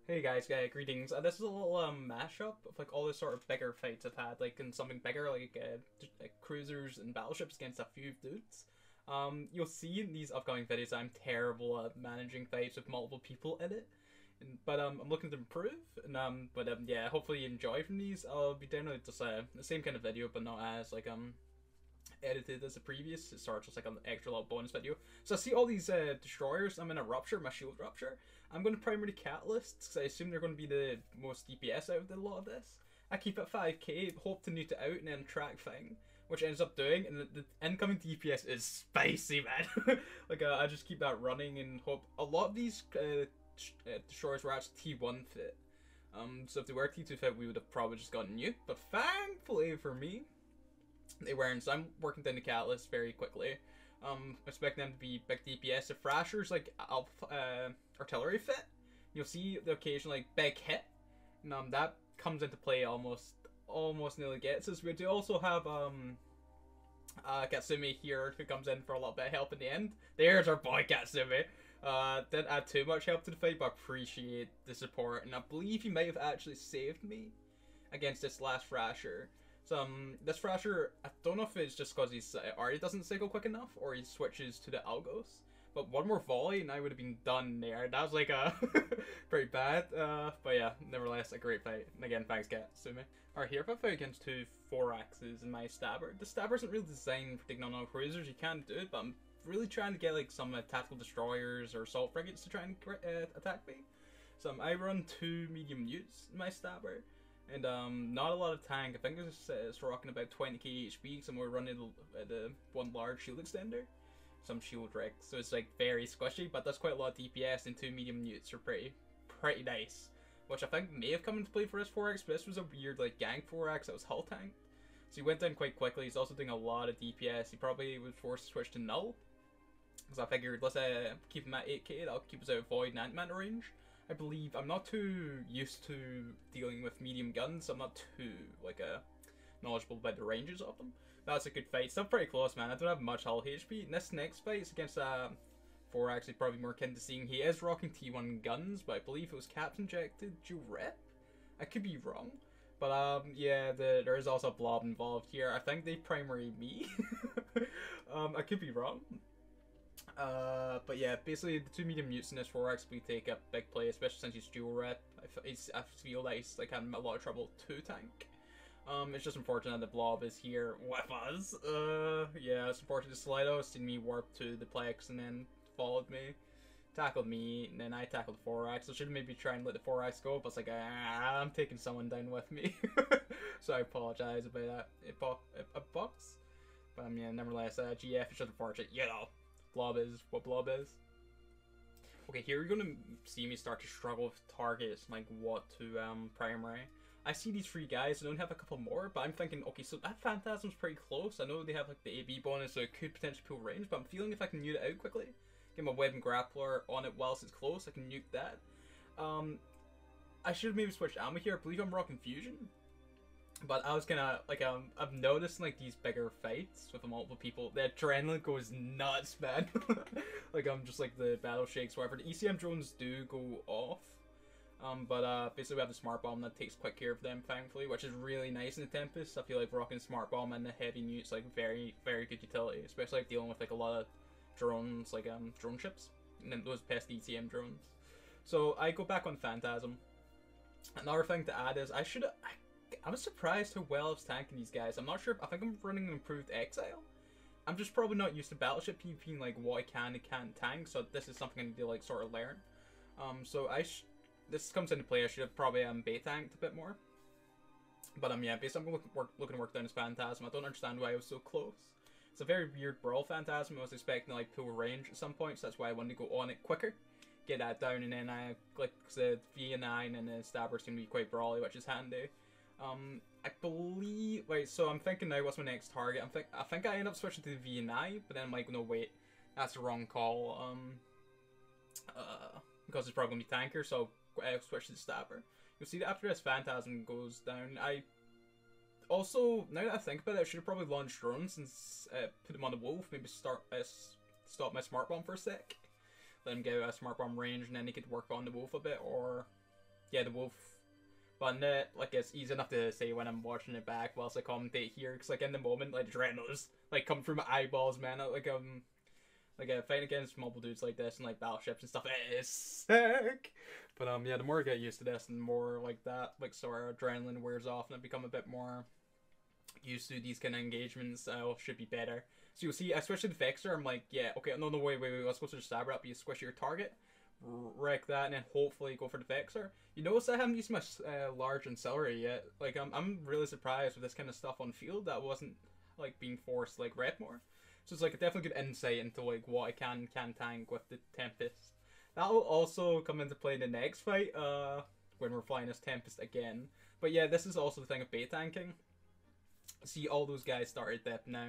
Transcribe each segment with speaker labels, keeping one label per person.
Speaker 1: Hey guys, greetings. This is a little mashup of like all the sort of bigger fights I've had, like in something bigger, like Cruisers and Battleships against a few dudes. You'll see in these upcoming videos I'm terrible at managing fights with multiple people in it, but I'm looking to improve. Yeah, hopefully you enjoy from these. I'll be doing like just the same kind of video, but not as like edited as the previous. It's sort of just like an extra little bonus video. So I see all these destroyers. I'm in a rupture, my shield rupture. I'm going to primary catalysts because I assume they're going to be the most DPS out of a lot of this. I keep it 5k, hope to nuke it out, and then track thing, which ends up doing, and the incoming DPS is spicy, man. I just keep that running and hope. A lot of these destroyers were actually T1 fit. So if they were T2 fit, we would have probably just gotten nuked. But thankfully for me, they weren't, so I'm working down the catalyst very quickly. Expecting them to be big DPS. If Thrasher's like artillery fit, you'll see the occasional like big hit, and that comes into play almost nearly gets us. We do also have Katsumi here who comes in for a little bit of help in the end. There's our boy Katsumi. Didn't add too much help to the fight, but appreciate the support, and I believe he might have actually saved me against this last Thrasher. So this Thrasher, I don't know if it's just because he's already doesn't cycle quick enough, or he switches to the Algos. But one more volley and I would have been done there. That was like pretty bad. But yeah, nevertheless, a great fight. And again, thanks, Katsumi. Alright, here I have a fight against two 4-axes in my Stabber. The Stabber isn't really designed for taking on all cruisers. You can do it, but I'm really trying to get like some tactical destroyers or assault frigates to try and attack me. So I run 2 medium newts in my Stabber. And not a lot of tank. I think it's rocking about 20k HP, so we're running the one large shield extender, some shield wreck. So it's like very squishy, but that's quite a lot of DPS, and 2 medium newts are pretty nice. Which I think may have come into play for this 4x, but this was a weird like gang 4x that was hull tank. So he went down quite quickly. He's also doing a lot of DPS. He probably was forced to switch to null. Because I figured, let's keep him at 8k, that'll keep us out of void and ant-man range. I believe I'm not too used to dealing with medium guns, so I'm not too knowledgeable about the ranges of them. That's a good fight. Still pretty close, man. I don't have much hull HP. And this next fight is against 4 actually probably more akin to seeing he is rocking T1 guns, but I believe it was caps injected dual rep. I could be wrong. But yeah, there is also a blob involved here. I think they primary me. I could be wrong. But yeah, basically the 2 medium newts in this 4x we take a big play, especially since he's dual rep. I feel like he's like having a lot of trouble to tank. It's just unfortunate the blob is here with us. Yeah, it's unfortunate. Slido seen me warp to the plex and then followed me, tackled me, and then I tackled the 4x. I should maybe try and let the 4x go, but it's like I'm taking someone down with me. So I apologize about that. It box. But yeah, nevertheless, GF is just unfortunate, you know. Blob is what blob is. Okay, here you're gonna see me start to struggle with targets, like what to primary. I see these 3 guys, I don't have a couple more, but I'm thinking, okay, so that Phantasm's pretty close. I know they have like the AB bonus, so it could potentially pull range, but I'm feeling if I can nuke it out quickly, get my web and grappler on it whilst it's close, I can nuke that. I should have maybe switched ammo here. I believe I'm rocking fusion. But I was gonna, like, I've noticed, like, these bigger fights with multiple people, the adrenaline goes nuts, man. Like, just, like, the battle shakes, whatever. The ECM drones do go off. Basically we have the smart bomb that takes quick care of them, thankfully, which is really nice in the Tempest. I feel like rocking smart bomb and the heavy newts, like, very, very good utility, especially, like, dealing with, like, a lot of drones, like, drone ships, and then those pest ECM drones. So, I go back on Phantasm. Another thing to add is, I was surprised how well I was tanking these guys. I'm not sure. I think I'm running an improved Exile. I'm just probably not used to Battleship PvP, like what I can and can't tank. So this is something I need to like sort of learn. This comes into play. I should have probably bait tanked a bit more. But yeah, basically I'm looking to work down his Phantasm. I don't understand why I was so close. It's a very weird Brawl Phantasm. I was expecting to like pull range at some point, so that's why I wanted to go on it quicker. Get that down, and then I like the V9 and the Stabber seem to be quite brawly, which is handy. I believe, wait, so I'm thinking now, what's my next target? I think I end up switching to the V9, but then I'm like, no, wait, that's the wrong call, because it's probably going to be tanker, so I'll switch to the Stabber. You'll see that after this Phantasm goes down, also, now that I think about it, I should have probably launched drones and put them on the wolf, maybe stop my smart bomb for a sec, let him get a smart bomb range, and then he could work on the wolf a bit, or yeah, the wolf. But like it's easy enough to say when I'm watching it back whilst I commentate here, because like in the moment, like adrenaline's like come through my eyeballs, man. Like a fight against multiple dudes like this and like battleships and stuff, it is sick. But yeah, the more I get used to this, and the more like that like sort of adrenaline wears off, and I become a bit more used to these kind of engagements, should be better. So you'll see, especially the Vexor, I'm like, yeah, okay, no, wait, I was supposed to just stab her up, you squish your target, wreck that, and then hopefully go for the Vexor. You notice I haven't used my large ancillary yet. Like, I'm really surprised with this kind of stuff on field that wasn't, like, being forced, like, rep more. So it's, like, a definitely good insight into, like, what I can tank with the Tempest. That will also come into play in the next fight, when we're flying as Tempest again. But yeah, this is also the thing of bait tanking. See, all those guys started dip now.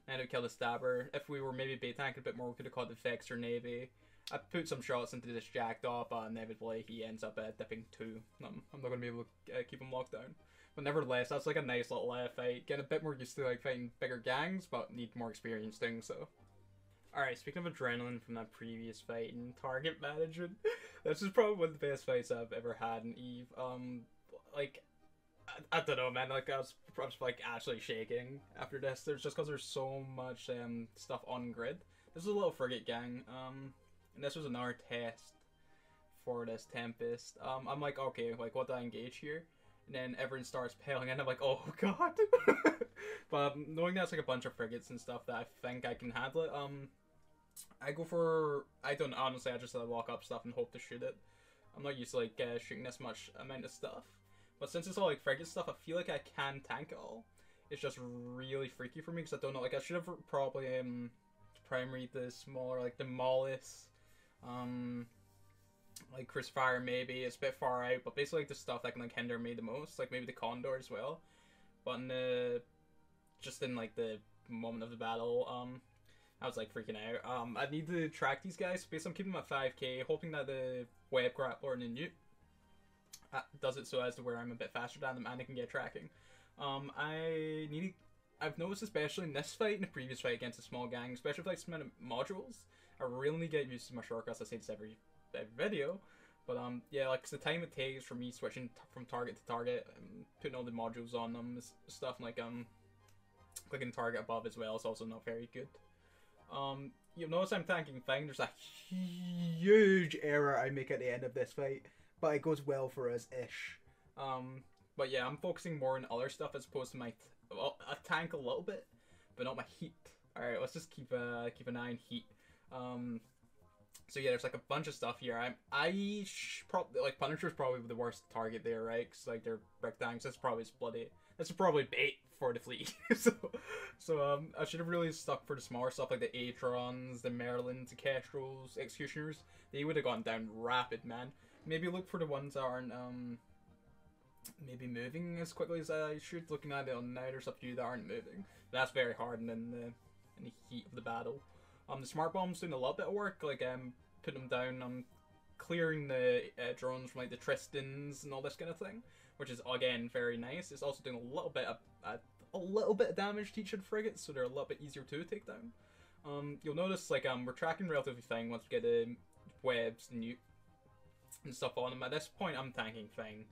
Speaker 1: Now to kill the stabber. If we were maybe bait tanking a bit more, we could have caught the Vexor Navy. I put some shots into this jackdaw, but inevitably he ends up dipping 2. I'm not going to be able to keep him locked down. But nevertheless, that's like a nice little fight. Get a bit more used to like fighting bigger gangs, but need more experience doing so. Alright, speaking of adrenaline from that previous fight and target management, this is probably one of the best fights I've ever had in EVE. Like, I don't know, man. Like, I was like actually shaking after this. There's just because there's so much stuff on grid. This is a little frigate gang. And this was another test for this Tempest. I'm like, okay, like what do I engage here? And then everyone starts paling and I'm like, oh god. But knowing that's like a bunch of frigates and stuff that I think I can handle it, I go for, I don't, honestly, I just lock up stuff and hope to shoot it. I'm not used to like shooting this much amount of stuff. But since it's all like frigate stuff, I feel like I can tank it all. It's just really freaky for me because I don't know, like I should have probably primaried the smaller, like the Mollis, like Crucifier maybe. It's a bit far out, but basically like the stuff that can like hinder me the most, like maybe the Condor as well. But in the, just in like the moment of the battle, I was like freaking out. I need to track these guys. Basically I'm keeping them at 5k, hoping that the web grappler and the newt does it so as to where I'm a bit faster than them and I can get tracking. I've noticed, especially in this fight and the previous fight against a small gang, especially with like some modules, I really need to get used to my shortcuts. I say this every video, but yeah, like the time it takes for me switching from target to target, putting all the modules on them, stuff like clicking target above as well is also not very good. You'll notice I'm tanking thing. There's a huge error I make at the end of this fight, but it goes well for us ish. But yeah, I'm focusing more on other stuff as opposed to my I tank a little bit, but not my heat. All right, let's just keep an eye on heat. So yeah, there's like a bunch of stuff here. Probably like Punisher's probably the worst target there, right? Cause like they're brick tanks. That's probably bait for the fleet. so I should have really stuck for the smaller stuff like the Atrons, the Merlins, the Kestrels, Executioners. They would have gone down rapid, man. Maybe look for the ones that aren't maybe moving as quickly as I should. Looking at it on now, there's a few that aren't moving. That's very hard in the heat of the battle. The smart bomb's doing a little bit of work, like putting them down, clearing the drones from like the Tristans and all this kind of thing, which is again very nice. It's also doing a little bit of damage to each of the frigates, so they're a little bit easier to take down. You'll notice like we're tracking relatively fine once we get the webs and stuff on them. At this point, I'm tanking fine.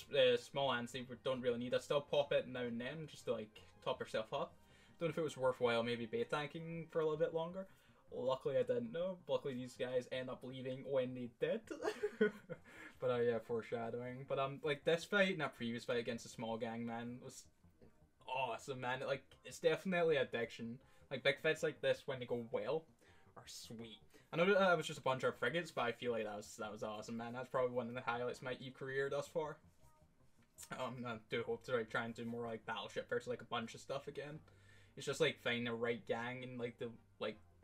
Speaker 1: This small anti we don't really need. I still pop it now and then just to like top yourself up. Don't know if it was worthwhile maybe bait tanking for a little bit longer. Luckily I didn't know. Luckily these guys end up leaving when they did. But yeah, foreshadowing. But like this fight and that previous fight against a small gang, man, was awesome, man. It's definitely addiction. Like big fights like this when they go well are sweet. I know that was just a bunch of frigates, but I feel like that was awesome, man. That's probably one of the highlights of my EVE career thus far. I do hope to like try and do more like Battleship versus like a bunch of stuff again. It's just like finding the right gang and like the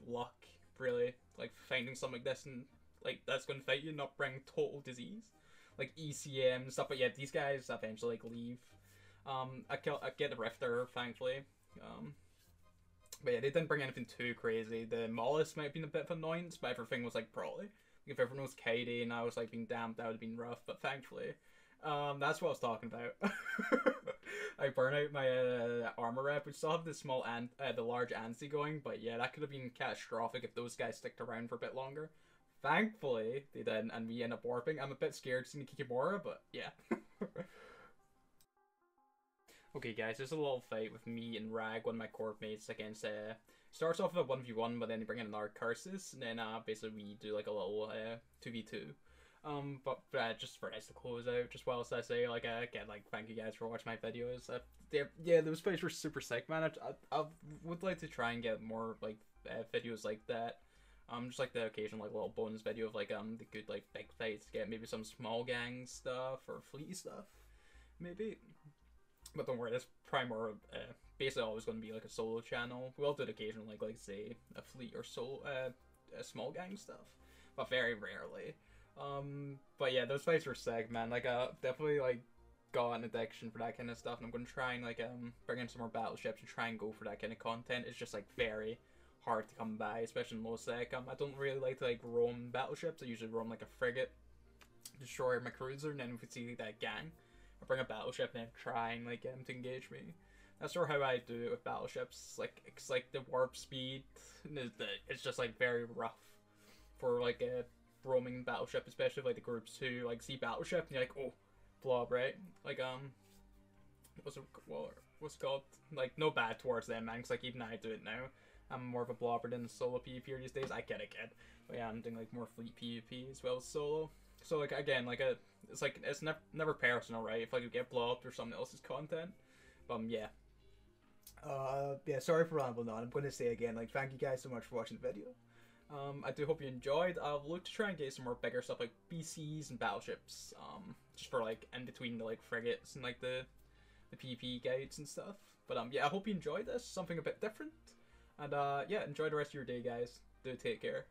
Speaker 1: luck, really, like finding something like this and like that's gonna fight you, not bring total disease, like ECM and stuff. But yeah, these guys eventually like leave. I get the Rifter, thankfully. But yeah, they didn't bring anything too crazy. The Mollis might have been a bit of annoyance, but everything was like probably. Like, if everyone was Katie and I was like being damned, that would have been rough. But thankfully, that's what I was talking about. I burn out my armor rep. We still have the small the large ANSI going, but yeah, that could have been catastrophic if those guys sticked around for a bit longer. Thankfully, they didn't, and we end up warping. I'm a bit scared seeing Kikimora, but yeah. Okay, guys, there's a little fight with me and Rag, one of my corp mates, against, starts off with a 1v1, but then they bring in another Curses, and then, basically we do, like, a little, 2v2. But just for us to close out, just whilst I say, like, again, like, thank you guys for watching my videos. Yeah, those fights were super sick, man. I would like to try and get more, like, videos like that. Just like the occasional, like, little bonus video of, like, the good, like, big fights, get maybe some small gang stuff, or fleety stuff, maybe. But don't worry, that's probably more, basically always going to be, like, a solo channel. We'll do it occasionally, like, say, a fleet or a small gang stuff, but very rarely. But yeah, those fights were sick, man. Like, definitely, like, got an addiction for that kind of stuff, and I'm going to try and, like, bring in some more battleships and try and go for that kind of content. It's just, like, very hard to come by, especially in Lowsec. I don't really like to, like, roam battleships. I usually roam, like, a frigate, destroy my cruiser, and then if we see that gang, I'll bring a battleship and then try and, like, get them to engage me. That's sort of how I do it with battleships. Like, it's like the warp speed, it's just, like, very rough for, like, a roaming battleship, especially like the groups who like see battleship and you're like, oh, blob, right? Like what's it called? Like, no bad towards them, man, because like even I do it now. I'm more of a blobber than solo PvP these days. I get it, but yeah, I'm doing like more fleet PvP as well as solo. So like again, like it's never personal, right? If like you get blobbed or someone else's content, yeah. Yeah, sorry for rambling on. I'm going to say again, like, thank you guys so much for watching the video. I do hope you enjoyed. I'll look to try and get some more bigger stuff like BCs and battleships, just for like in between the like frigates and like the PvP guides and stuff. But yeah, I hope you enjoyed this, something a bit different. And yeah, enjoy the rest of your day, guys. Do take care.